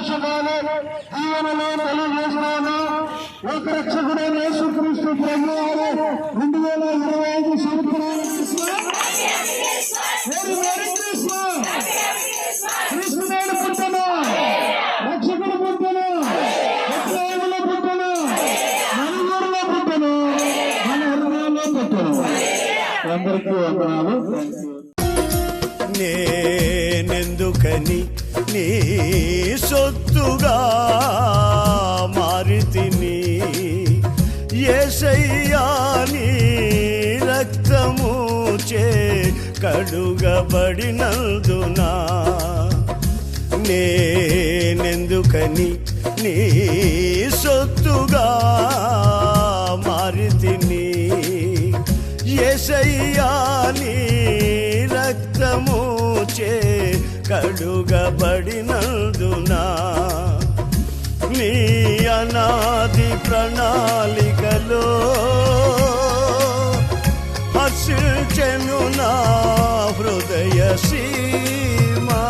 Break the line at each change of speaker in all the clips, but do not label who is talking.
సంతోషాలు దీవెనలు తెలియజేస్తున్నాను. లోకరక్షకుడైన యేసుక్రీస్తు ప్రభువారు 2025 సంవత్సరాల క్రీస్తునాడు పుట్టను, రక్షకుడు పుట్టను, బెత్లెహేములో పుట్టను, నలుగురిలో పుట్టను, మన హృదయంలో పుట్టను. అందరికీ వందనాలు.
నేనెందుకని నీ సొత్తుగా మారితిని, యేసయ్యా నీ రక్తము చే కడుగబడినందునా. నేనెందుకని నీ సొత్తుగా మారితిని, యేసయ్యా నీ రక్తము చే కడుగబడినందునా. నీ అనాది ప్రణాళికలో హర్షించెను నా హృదయ సీమా.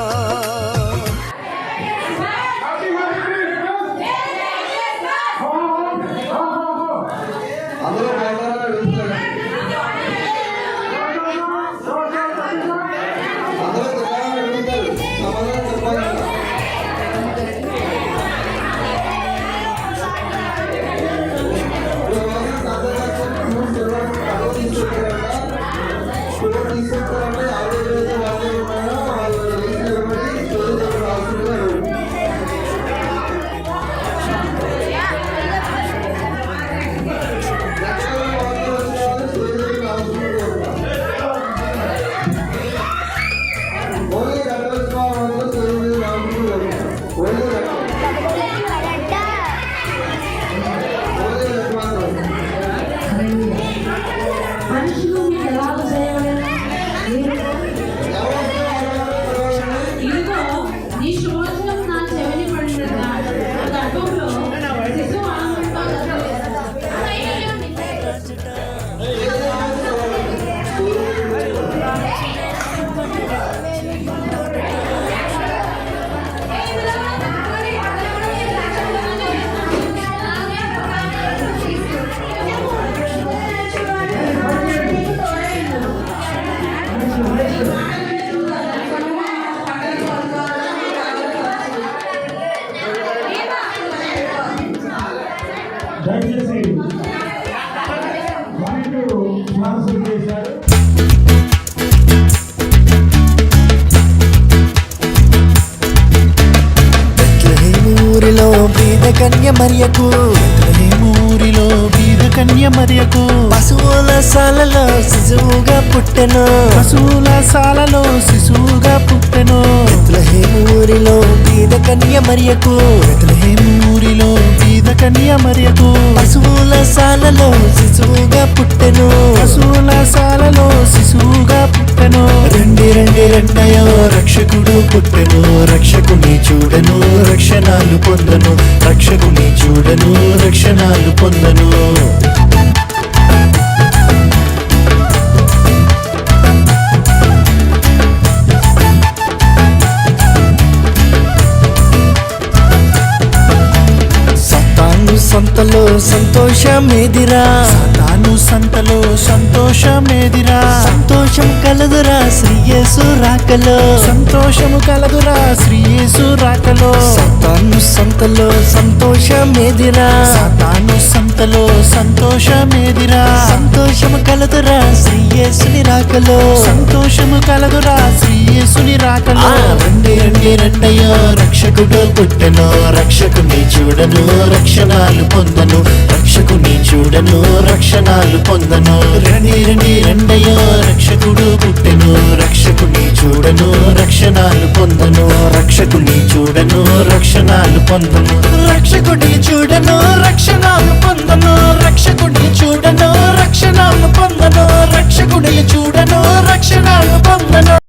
బెత్లెహేములో బీద కన్య మరియకు, బెత్లెహేములో బీద కన్య మరియకు పశువుల సాలలో శిశువుగా పుట్టెను, పశువుల సాలలో శిశువుగా పుట్టెను. బెత్లెహేములో బీద కన్య మరియకు, బెత్లెహేములో బీద కన్య మరియకు పశువుల సాలలో శిశువుగా పుట్టెను, పశువుల సాలలో శిశువుగా పుట్టెను. రండి రండి రండయో రక్షకుడు పుట్టెను, రక్షకుని చూడను రక్షణాలు పొందను, రక్షకుని చూడను రక్షణాలు పొందను. సంతలో సంతోషమేదిరా, సాతాను సంతలో సంతోషమేదిరా, సంతోషం కలదురా శ్రీ యేసు రాకలో, సంతోషము కలదురా శ్రీ యేసు రాకలో. సాతాను సంతలో సంతోషమేదిరా, సాతాను సంతలో సంతోషమేదిరా, సంతోషము కలదురా శ్రీ యేసుని రాకలో, సంతోషము కలదురా శ్రీ యేసుని రాకలో. రండి రండి రండయ్యో రక్షకుడు పుట్టెను, రక్షకుని చూడను రక్షణాలు పొందను, రక్షకుని చూడను రక్షణాలు పొందను. రండి రండి రండయ్యో రక్షకుడు పుట్టెను, రక్షకుని చూడను రక్షణాలు పొందను, రక్షకుని చూడను రక్షణాలు పొందను, రక్షకుని చూడను రక్షణాలు పొందను, రక్షకుని చూడను రక్షణాలు పొందను, రక్షకుని చూడను రక్షణాలు పొందను.